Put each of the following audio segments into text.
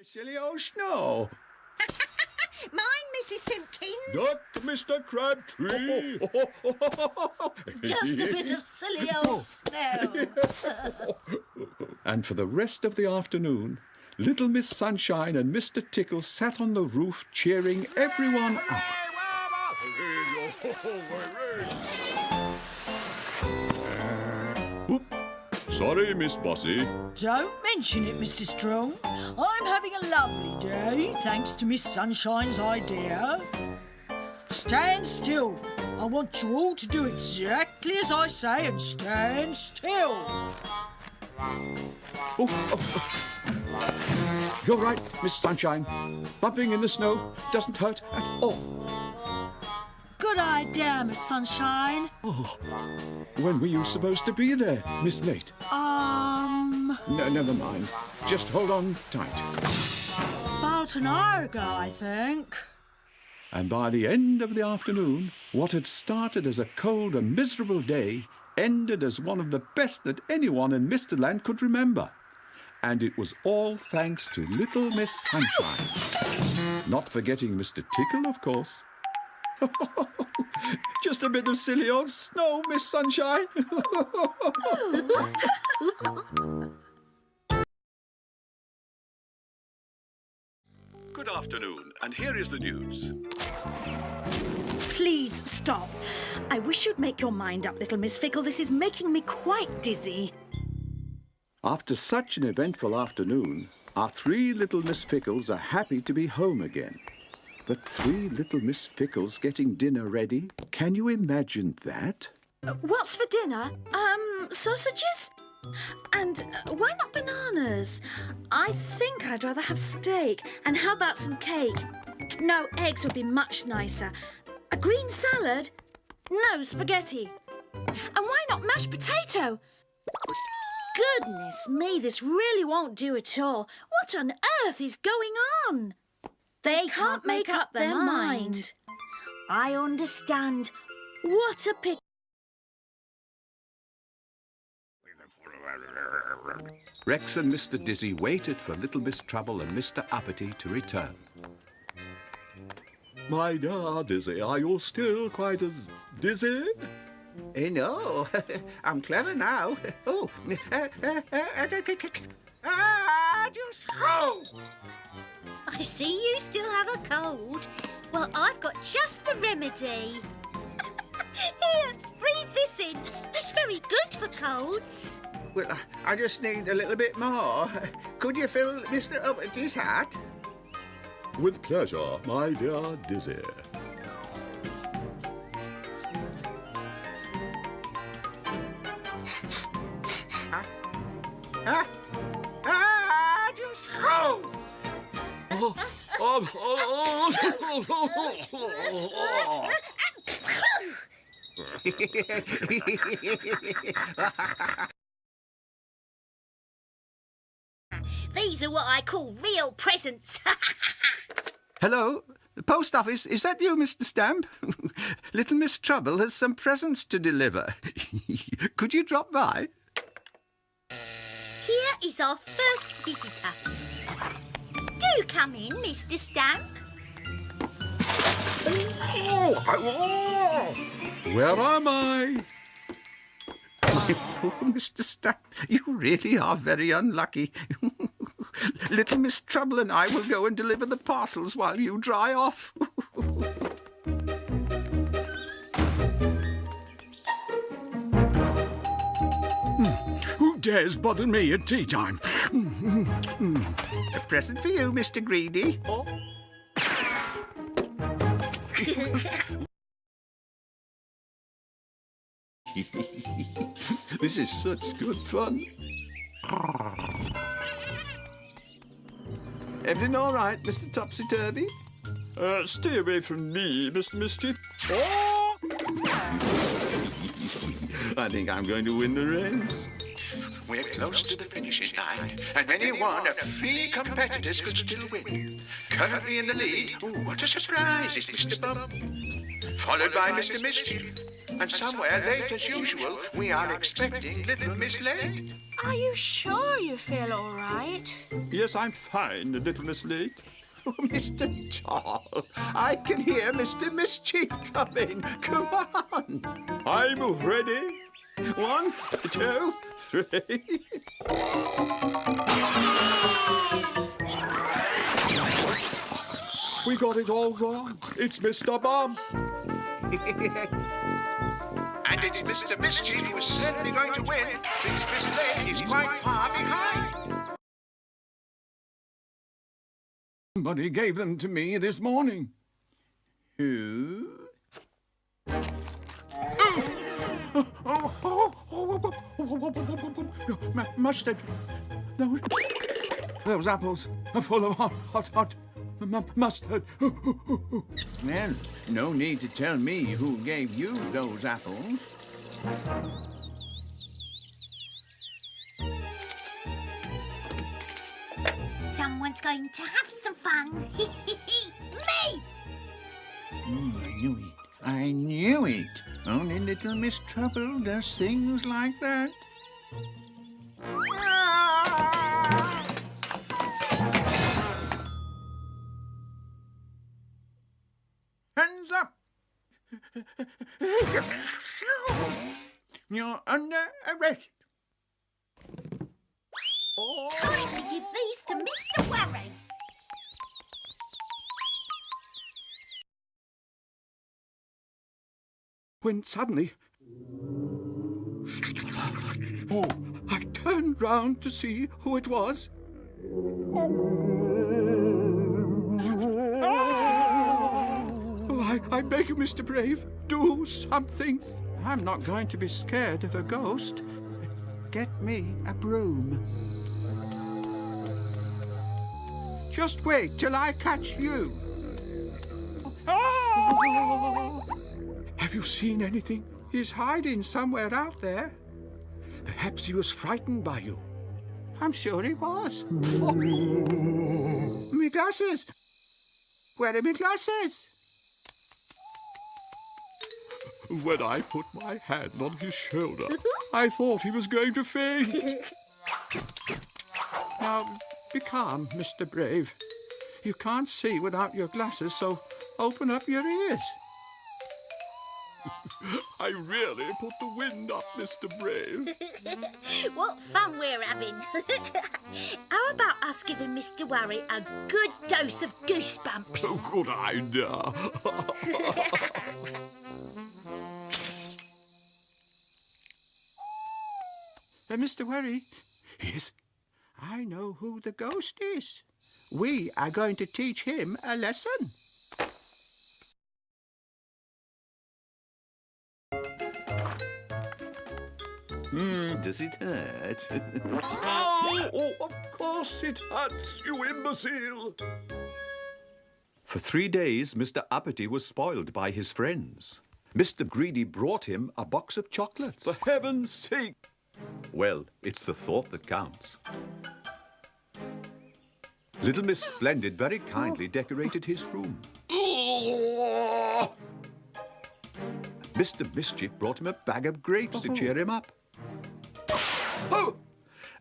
Silly old snow. Mine, Mrs. Simpkins. Not Mr. Crabtree. Just a bit of silly old snow. And for the rest of the afternoon, little Miss Sunshine and Mr. Tickle sat on the roof cheering everyone up. Oop. Sorry, Miss Bossy. Don't mention it, Mr. Strong. I'm having a lovely day, thanks to Miss Sunshine's idea. Stand still. I want you all to do exactly as I say and stand still. Oh. You're right, Miss Sunshine. Bumping in the snow doesn't hurt at all. Good idea, Miss Sunshine. Oh. When were you supposed to be there, Miss Late? No, never mind. Just hold on tight. About an hour ago, I think. And by the end of the afternoon, what had started as a cold and miserable day ended as one of the best that anyone in Misterland could remember. And it was all thanks to little Miss Sunshine. Not forgetting Mr. Tickle, of course. Just a bit of silly old snow, Miss Sunshine. Good afternoon, and here is the news. Please stop. I wish you'd make your mind up, little Miss Fickle. This is making me quite dizzy. After such an eventful afternoon, our three little Miss Fickles are happy to be home again. But three little Miss Fickles getting dinner ready? Can you imagine that? What's for dinner? Sausages? And why not bananas? I think I'd rather have steak. And how about some cake? No, eggs would be much nicer. A green salad? No, spaghetti. And why not mashed potato? Goodness me, this really won't do at all. What on earth is going on? They can't make up their mind. I understand. What a pity. Rex and Mr. Dizzy waited for little Miss Trouble and Mr. Uppity to return. My dear Dizzy, are you still quite as dizzy? No, I'm clever now. Oh, I see you still have a cold. Well, I've got just the remedy. Here, breathe this in. It's very good for colds. Well, I just need a little bit more. Could you fill Mr. Uppity's hat? With pleasure, my dear Dizzy. These are what I call real presents. Hello, the post office. Is that you, Mr. Stamp? Little Miss Trouble has some presents to deliver. Could you drop by? Here is our first visitor. Do come in, Mr. Stamp. Where am I? Poor Mr. Stamp, you really are very unlucky. Little Miss Trouble and I will go and deliver the parcels while you dry off. Who dares bother me at tea time? A present for you, Mr. Greedy. Oh. This is such good fun. Everything all right, Mr. Topsy-Turvy? Stay away from me, Mr. Mischief. Oh! I think I'm going to win the race. We're close to the finishing line, and any one of three competitors could still win. Currently in the lead, what a surprise, is Mr. Bump, followed by Mr. Mischief. And somewhere late as usual, we are expecting little Miss Late. Are you sure you feel all right? Yes, I'm fine, little Miss Lake. Oh, Mr. Tall, I can hear Mr. Mischief coming. Come on. I'm ready. 1, 2, 3. We got it all wrong. It's Mr. Bum. And it's Mr. Mischief who's certainly going to win, since Miss Lake is quite far behind. Somebody gave them to me this morning. Who? Mustard. Those apples are full of hot mustard. Well, no need to tell me who gave you those apples. Someone's going to have some fun. Me! I knew it. I knew it. Only little Miss Trouble does things like that. Hands up! You're under arrest. Kindly give these to Mr. Worry. When suddenly... I turned round to see who it was. Oh, I beg you, Mr. Brave, do something. I'm not going to be scared of a ghost. Get me a broom. Just wait till I catch you. Have you seen anything? He's hiding somewhere out there. Perhaps he was frightened by you. I'm sure he was. Me glasses! Where are my glasses? When I put my hand on his shoulder, I thought he was going to faint. Now, be calm, Mr. Brave. You can't see without your glasses, so open up your ears. I really put the wind up, Mr. Brave. What fun we're having. How about us giving Mr. Worry a good dose of goosebumps? Oh, good idea. Mr. Worry? Yes, I know who the ghost is. We are going to teach him a lesson. Does it hurt? Oh, of course it hurts, you imbecile. For 3 days, Mr. Uppity was spoiled by his friends. Mr. Greedy brought him a box of chocolates. For heaven's sake! Well, it's the thought that counts. Little Miss Splendid very kindly decorated his room. Mr. Mischief brought him a bag of grapes to cheer him up.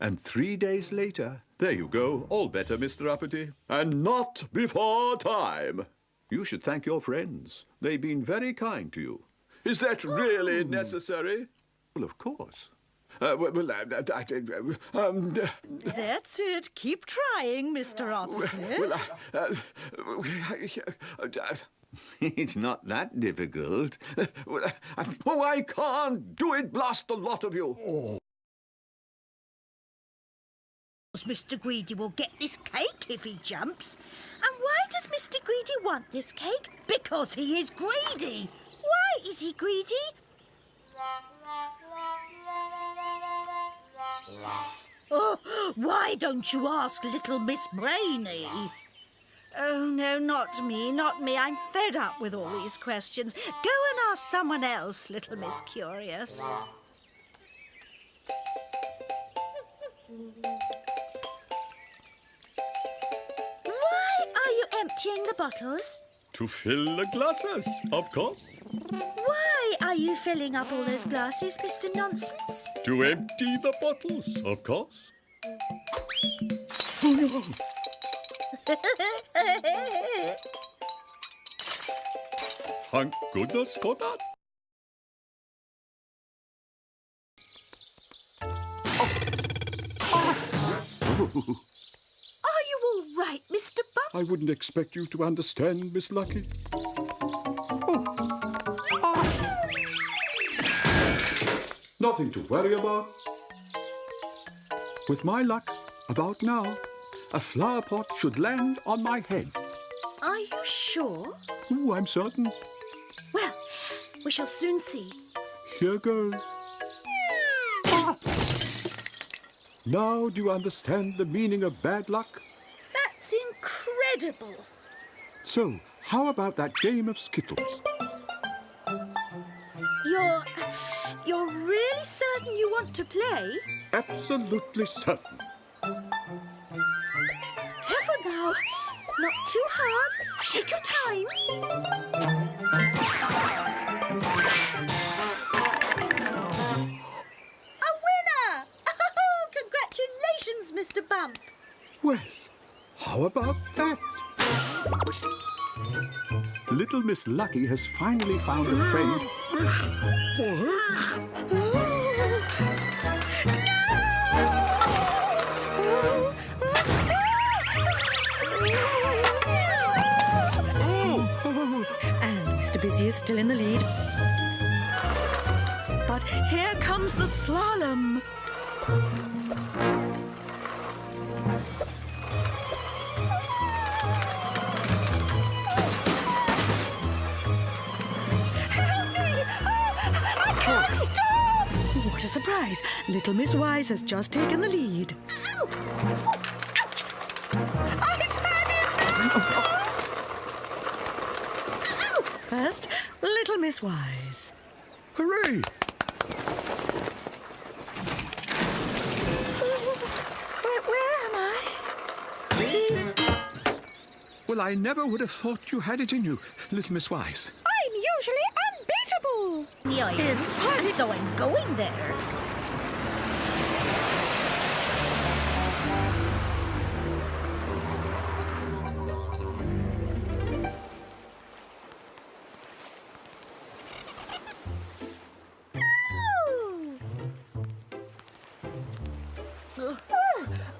And 3 days later, there you go, all better, Mr. Uppity. And not before time. You should thank your friends. They've been very kind to you. Is that really necessary? Well, of course. That's it. Keep trying, Mr. Uppity. It's not that difficult. Oh, I can't do it, blast the lot of you. Mr. Greedy will get this cake if he jumps. And why does Mr. Greedy want this cake? Because he is greedy. Why is he greedy? Oh, why don't you ask little Miss Brainy? Oh, no, not me, not me. I'm fed up with all these questions. Go and ask someone else, little Miss Curious. Why are you emptying the bottles? To fill the glasses, of course. Why are you filling up all those glasses, Mr. Nonsense? To empty the bottles, of course. Oh, no. Thank goodness for that. Are you all right, Mr. Bump? I wouldn't expect you to understand, Miss Lucky. Nothing to worry about. With my luck, about now, a flower pot should land on my head. Are you sure? Ooh, I'm certain. Well, we shall soon see. Here goes. Ah! Now do you understand the meaning of bad luck? That's incredible. So, how about that game of Skittles? You're really certain you want to play? Absolutely certain. Careful now. Not too hard. Take your time. A winner! Oh, congratulations, Mr. Bump. Well, how about that? Little Miss Lucky has finally found a friend. And Mr. Busy is still in the lead. But here comes the slalom. What a surprise! Little Miss Wise has just taken the lead. Ow! Ouch! I've had it! First, Little Miss Wise. Hooray! Where am I? Well, I never would have thought you had it in you, Little Miss Wise. I'm usually unbeatable. Yeah, it's party, so I'm going there.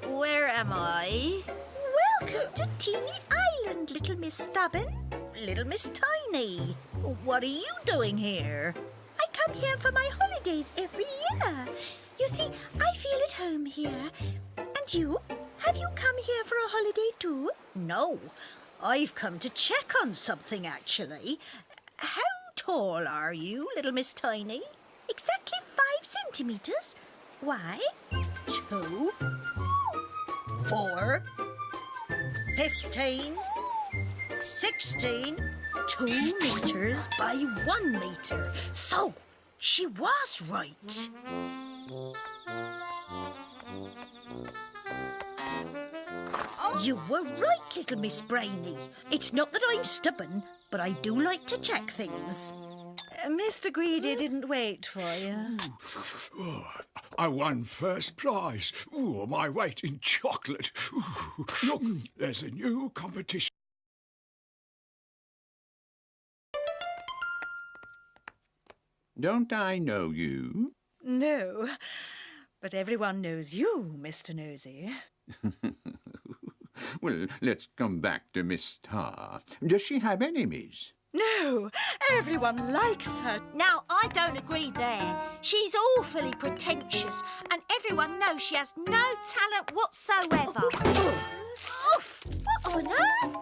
Where am I? Welcome to Teeny Island, Little Miss Stubborn. Little Miss Tiny. What are you doing here? I come here for my holidays every year. You see, I feel at home here. And you? Have you come here for a holiday too? No, I've come to check on something, actually. How tall are you, Little Miss Tiny? Exactly 5 centimetres. Why? 2, 4, 15, 16, 2 metres by 1 metre. So, she was right. You were right, Little Miss Brainy. It's not that I'm stubborn, but I do like to check things. Mr. Greedy didn't wait for you. Oh, I won first prize. Ooh, my weight in chocolate. Ooh, look, there's a new competition. Don't I know you? No, but everyone knows you, Mr. Nosy. Well, let's come back to Miss Star. Does she have enemies? No, everyone likes her. Now, I don't agree there. She's awfully pretentious, and everyone knows she has no talent whatsoever. Oof! What on earth?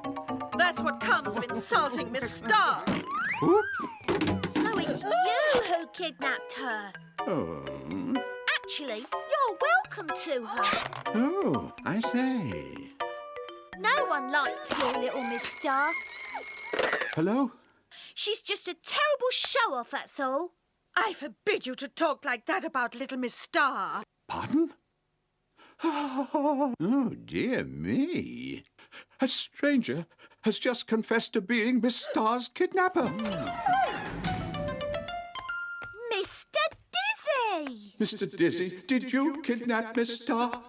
That's what comes of insulting Miss Star. So it's you who kidnapped her. Oh. Actually, you're welcome to her. Oh, I say. No one likes your little Miss Star. Hello? She's just a terrible show-off, that's all. I forbid you to talk like that about little Miss Star. Pardon? Oh, dear me. A stranger has just confessed to being Miss Star's kidnapper. Mr. Dizzy! Mr. Dizzy, did you kidnap Miss Star?